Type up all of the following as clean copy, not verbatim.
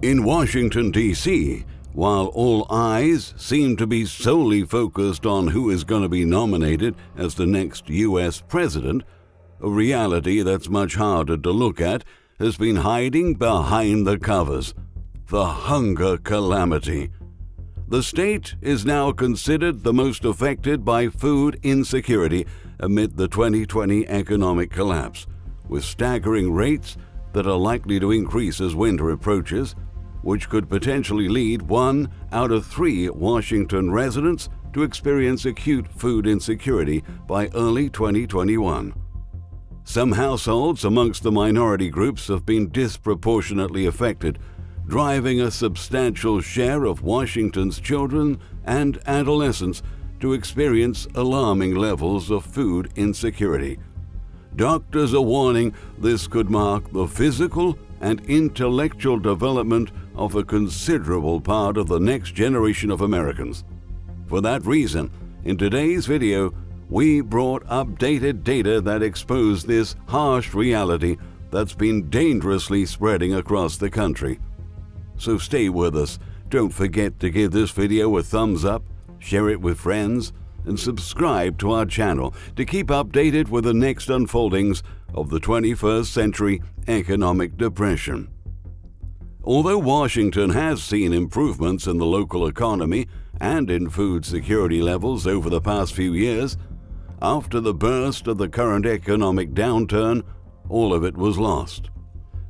In Washington, D.C., while all eyes seem to be solely focused on who is going to be nominated as the next U.S. president, a reality that's much harder to look at has been hiding behind the covers: the hunger calamity. The state is now considered the most affected by food insecurity amid the 2020 economic collapse, with staggering rates that are likely to increase as winter approaches, which could potentially lead 1 out of 3 Washington residents to experience acute food insecurity by early 2021. Some households amongst the minority groups have been disproportionately affected, driving a substantial share of Washington's children and adolescents to experience alarming levels of food insecurity. Doctors are warning this could mark the physical and intellectual development of a considerable part of the next generation of Americans. For that reason, in today's video, we brought updated data that exposed this harsh reality that's been dangerously spreading across the country. So stay with us. Don't forget to give this video a thumbs up, share it with friends, and subscribe to our channel to keep updated with the next unfoldings of the 21st century economic depression. Although Washington has seen improvements in the local economy and in food security levels over the past few years, after the burst of the current economic downturn, all of it was lost.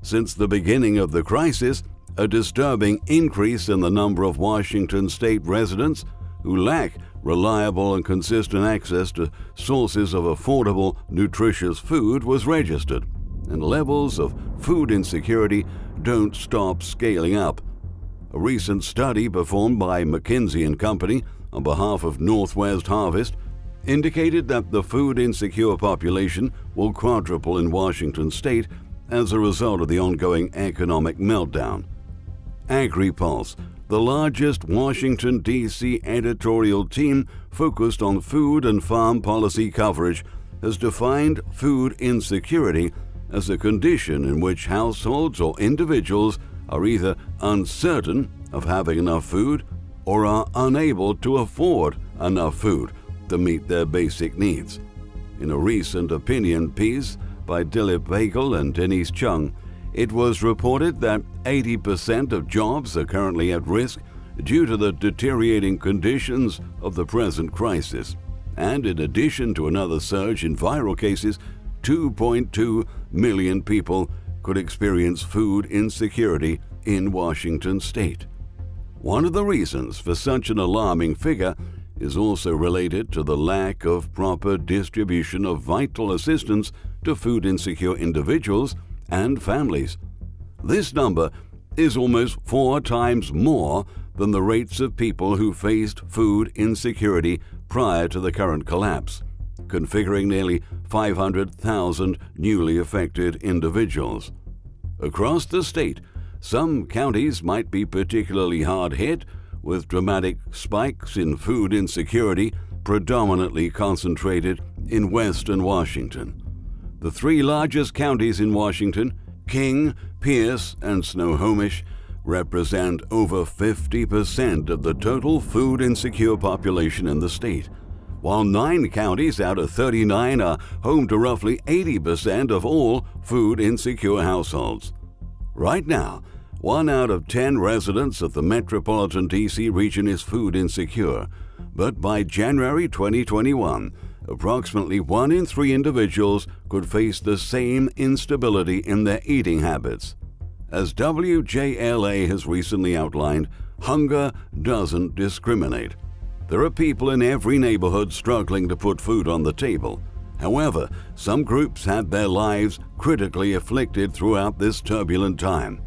Since the beginning of the crisis, a disturbing increase in the number of Washington state residents who lack reliable and consistent access to sources of affordable, nutritious food was registered, and levels of food insecurity don't stop scaling up. A recent study performed by McKinsey & Company on behalf of Northwest Harvest indicated that the food insecure population will quadruple in Washington state as a result of the ongoing economic meltdown. AgriPulse, the largest Washington, D.C. editorial team focused on food and farm policy coverage, has defined food insecurity as a condition in which households or individuals are either uncertain of having enough food or are unable to afford enough food to meet their basic needs. In a recent opinion piece by Dilip Bagel and Denise Chung, it was reported that 80% of jobs are currently at risk due to the deteriorating conditions of the present crisis. And in addition to another surge in viral cases, 2.2 million people could experience food insecurity in Washington state. One of the reasons for such an alarming figure is also related to the lack of proper distribution of vital assistance to food insecure individuals and families. This number is almost 4 times more than the rates of people who faced food insecurity prior to the current collapse, configuring nearly 500,000 newly affected individuals. Across the state, some counties might be particularly hard hit, with dramatic spikes in food insecurity predominantly concentrated in western Washington. The 3 largest counties in Washington, King, Pierce, and Snohomish, represent over 50% of the total food insecure population in the state, while 9 counties out of 39 are home to roughly 80% of all food insecure households. Right now, 1 out of 10 residents of the metropolitan D.C. region is food insecure, but by January 2021, approximately 1 in 3 individuals could face the same instability in their eating habits. As WJLA has recently outlined, hunger doesn't discriminate. There are people in every neighborhood struggling to put food on the table. However, some groups had their lives critically afflicted throughout this turbulent time.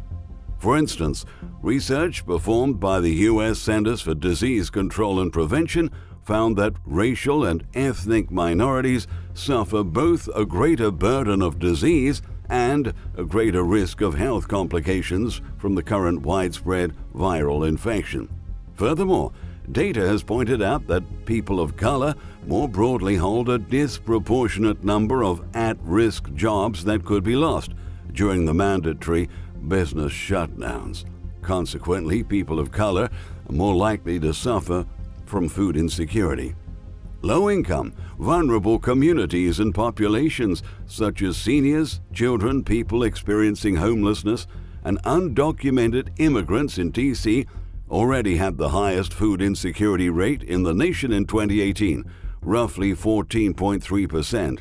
For instance, research performed by the U.S. Centers for Disease Control and Prevention found that racial and ethnic minorities suffer both a greater burden of disease and a greater risk of health complications from the current widespread viral infection. Furthermore, data has pointed out that people of color more broadly hold a disproportionate number of at-risk jobs that could be lost during the mandatory business shutdowns. Consequently, people of color are more likely to suffer from food insecurity. Low-income, vulnerable communities and populations such as seniors, children, people experiencing homelessness, and undocumented immigrants in D.C. already had the highest food insecurity rate in the nation in 2018, roughly 14.3%.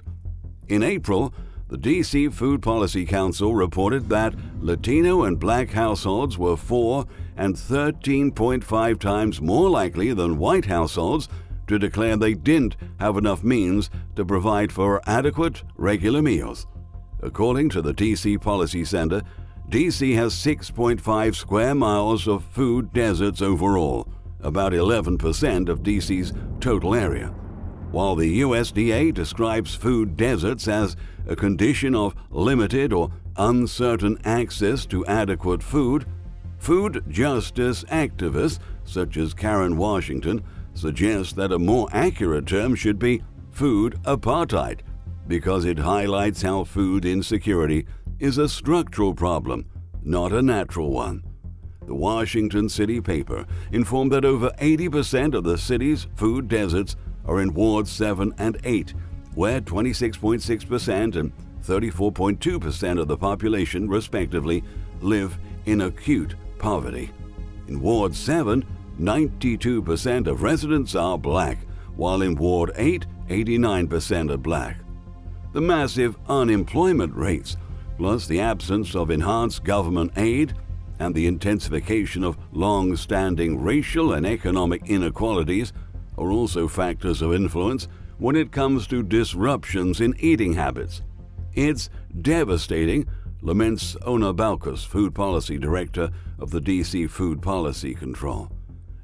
In April, the D.C. Food Policy Council reported that Latino and Black households were 4 and 13.5 times more likely than white households to declare they didn't have enough means to provide for adequate, regular meals. According to the D.C. Policy Center, D.C. has 6.5 square miles of food deserts overall, about 11% of D.C.'s total area. While the USDA describes food deserts as a condition of limited or uncertain access to adequate food, food justice activists such as Karen Washington suggest that a more accurate term should be food apartheid, because it highlights how food insecurity is a structural problem, not a natural one. The Washington City paper informed that over 80% of the city's food deserts are in Wards 7 and 8, where 26.6% and 34.2% of the population, respectively, live in acute poverty. In Ward 7, 92% of residents are Black, while in Ward 8, 89% are Black. The massive unemployment rates, plus the absence of enhanced government aid and the intensification of long-standing racial and economic inequalities, are also factors of influence when it comes to disruptions in eating habits. It's devastating, laments Ona Balkus, Food Policy Director of the D.C. Food Policy Control.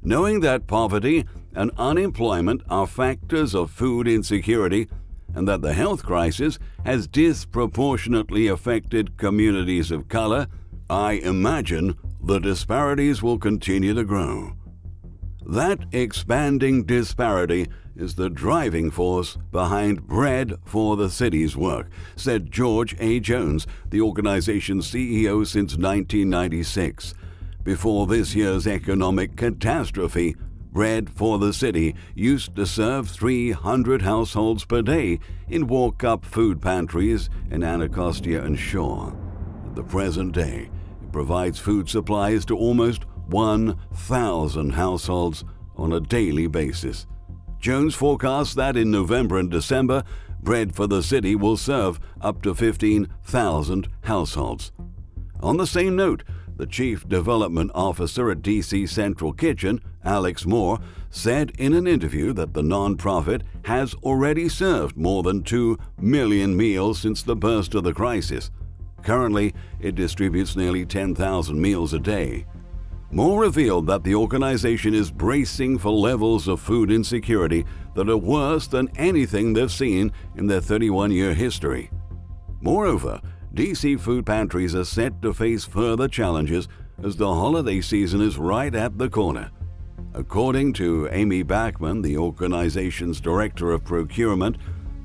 Knowing that poverty and unemployment are factors of food insecurity and that the health crisis has disproportionately affected communities of color, I imagine the disparities will continue to grow. That expanding disparity is the driving force behind Bread for the City's work, said George A. Jones, the organization's CEO since 1996. Before this year's economic catastrophe, Bread for the City used to serve 300 households per day in walk-up food pantries in Anacostia and Shore. At the present day, it provides food supplies to almost 1,000 households on a daily basis. Jones forecasts that in November and December, Bread for the City will serve up to 15,000 households. On the same note, the Chief Development Officer at D.C. Central Kitchen, Alex Moore, said in an interview that the nonprofit has already served more than 2 million meals since the burst of the crisis. Currently, it distributes nearly 10,000 meals a day. Moore revealed that the organization is bracing for levels of food insecurity that are worse than anything they've seen in their 31-year history. Moreover, D.C. food pantries are set to face further challenges as the holiday season is right at the corner. According to Amy Backman, the organization's director of procurement,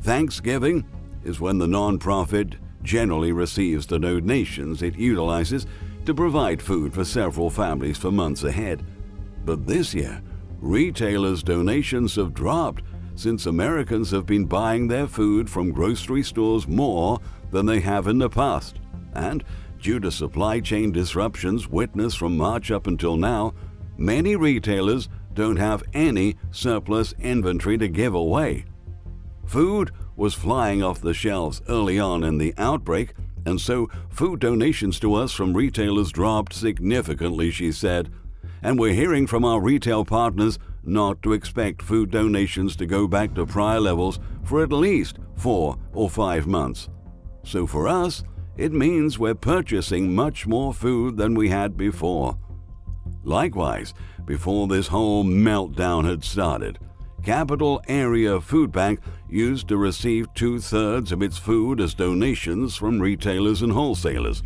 Thanksgiving is when the nonprofit generally receives the donations it utilizes to provide food for several families for months ahead. But this year, retailers' donations have dropped since Americans have been buying their food from grocery stores more than they have in the past. And due to supply chain disruptions witnessed from March up until now, many retailers don't have any surplus inventory to give away. Food was flying off the shelves early on in the outbreak, and so food donations to us from retailers dropped significantly, she said. And we're hearing from our retail partners not to expect food donations to go back to prior levels for at least 4 or 5 months. So for us, it means we're purchasing much more food than we had before. Likewise, before this whole meltdown had started, Capital Area Food Bank used to receive 2/3 of its food as donations from retailers and wholesalers.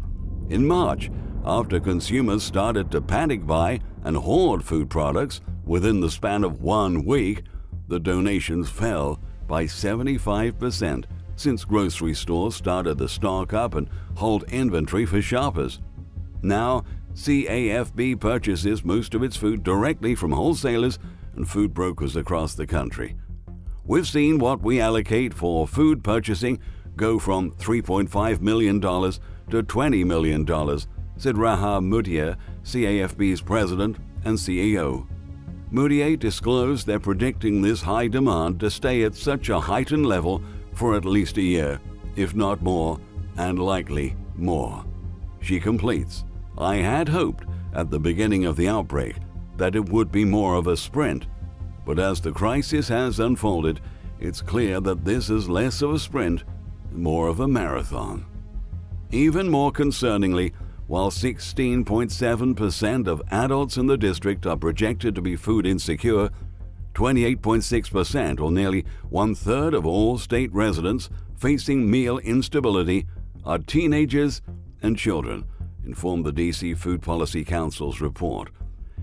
In March, after consumers started to panic buy and hoard food products within the span of 1 week, the donations fell by 75% since grocery stores started to stock up and hold inventory for shoppers. Now, CAFB purchases most of its food directly from wholesalers and food brokers across the country. We've seen what we allocate for food purchasing go from $3.5 million to $20 million, said Raha Mutier, CAFB's president and CEO. Mutier disclosed they're predicting this high demand to stay at such a heightened level for at least a year, if not more, and likely more. She completes, "I had hoped at the beginning of the outbreak that it would be more of a sprint, but as the crisis has unfolded, it's clear that this is less of a sprint, more of a marathon." Even more concerningly, while 16.7% of adults in the district are projected to be food insecure, 28.6%, or nearly one-third of all state residents facing meal instability, are teenagers and children, informed the D.C. Food Policy Council's report.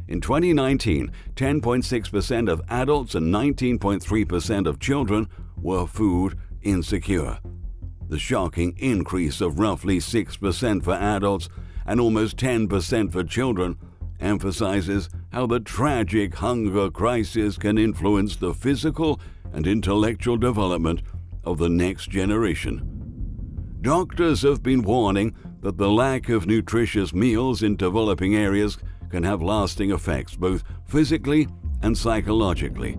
In 2019, 10.6% of adults and 19.3% of children were food insecure. The shocking increase of roughly 6% for adults and almost 10% for children emphasizes how the tragic hunger crisis can influence the physical and intellectual development of the next generation. Doctors have been warning that the lack of nutritious meals in developing areas can have lasting effects both physically and psychologically,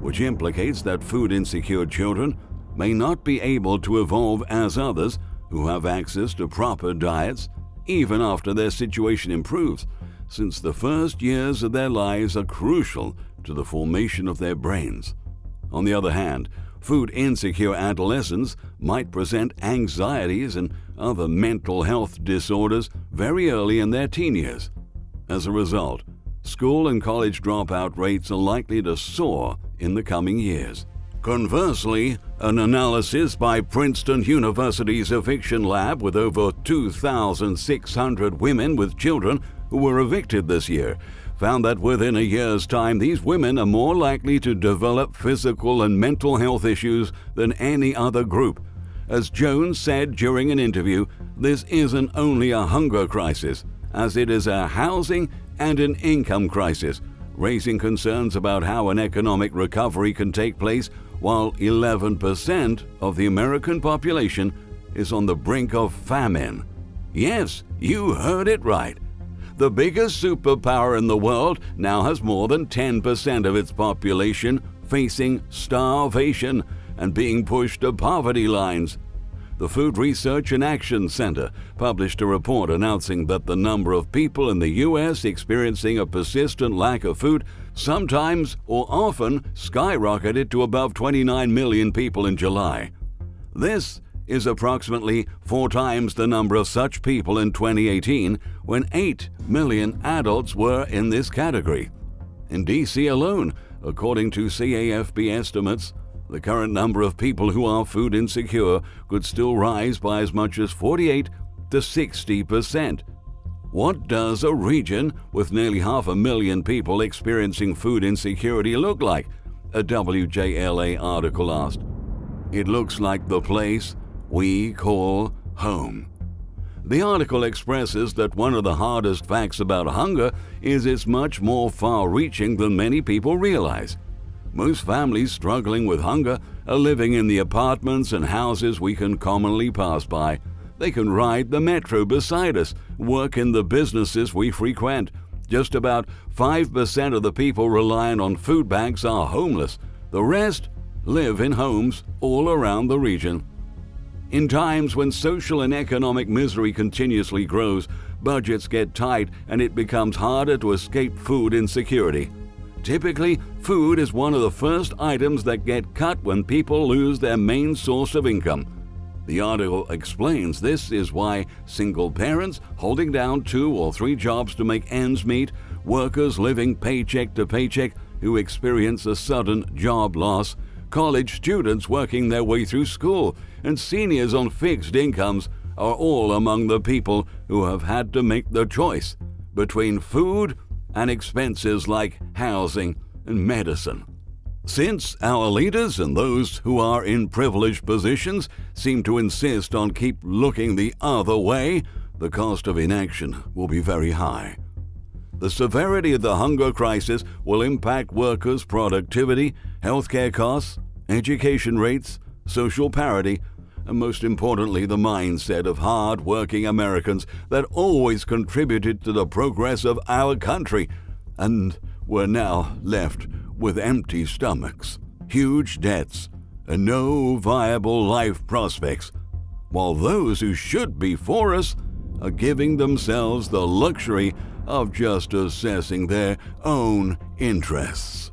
which implicates that food-insecure children may not be able to evolve as others who have access to proper diets even after their situation improves, since the first years of their lives are crucial to the formation of their brains. On the other hand, food-insecure adolescents might present anxieties and other mental health disorders very early in their teen years. As a result, school and college dropout rates are likely to soar in the coming years. Conversely, an analysis by Princeton University's eviction lab with over 2,600 women with children who were evicted this year found that within a year's time, these women are more likely to develop physical and mental health issues than any other group. As Jones said during an interview, this isn't only a hunger crisis, as it is a housing and an income crisis, raising concerns about how an economic recovery can take place while 11% of the American population is on the brink of famine. Yes, you heard it right. The biggest superpower in the world now has more than 10% of its population facing starvation and being pushed to poverty lines. The Food Research and Action Center published a report announcing that the number of people in the U.S. experiencing a persistent lack of food sometimes or often skyrocketed to above 29 million people in July. This is approximately 4 times the number of such people in 2018, when 8 million adults were in this category. In D.C. alone, according to CAFB estimates, the current number of people who are food insecure could still rise by as much as 48 to 60%. What does a region with nearly 500,000 people experiencing food insecurity look like? A WJLA article asked. It looks like the place we call home. The article expresses that one of the hardest facts about hunger is it's much more far-reaching than many people realize. Most families struggling with hunger are living in the apartments and houses we can commonly pass by. They can ride the metro beside us, work in the businesses we frequent. Just about 5% of the people relying on food banks are homeless. The rest live in homes all around the region. In times when social and economic misery continuously grows, budgets get tight and it becomes harder to escape food insecurity. Typically, food is one of the first items that get cut when people lose their main source of income. The article explains this is why single parents holding down 2 or 3 jobs to make ends meet, workers living paycheck to paycheck who experience a sudden job loss, college students working their way through school, and seniors on fixed incomes are all among the people who have had to make the choice between food and expenses like housing and medicine. Since our leaders and those who are in privileged positions seem to insist on keep looking the other way, the cost of inaction will be very high. The severity of the hunger crisis will impact workers' productivity, healthcare costs, education rates, social parity, and most importantly, the mindset of hard-working Americans that always contributed to the progress of our country, and were now left with empty stomachs, huge debts, and no viable life prospects, while those who should be for us are giving themselves the luxury of just assessing their own interests.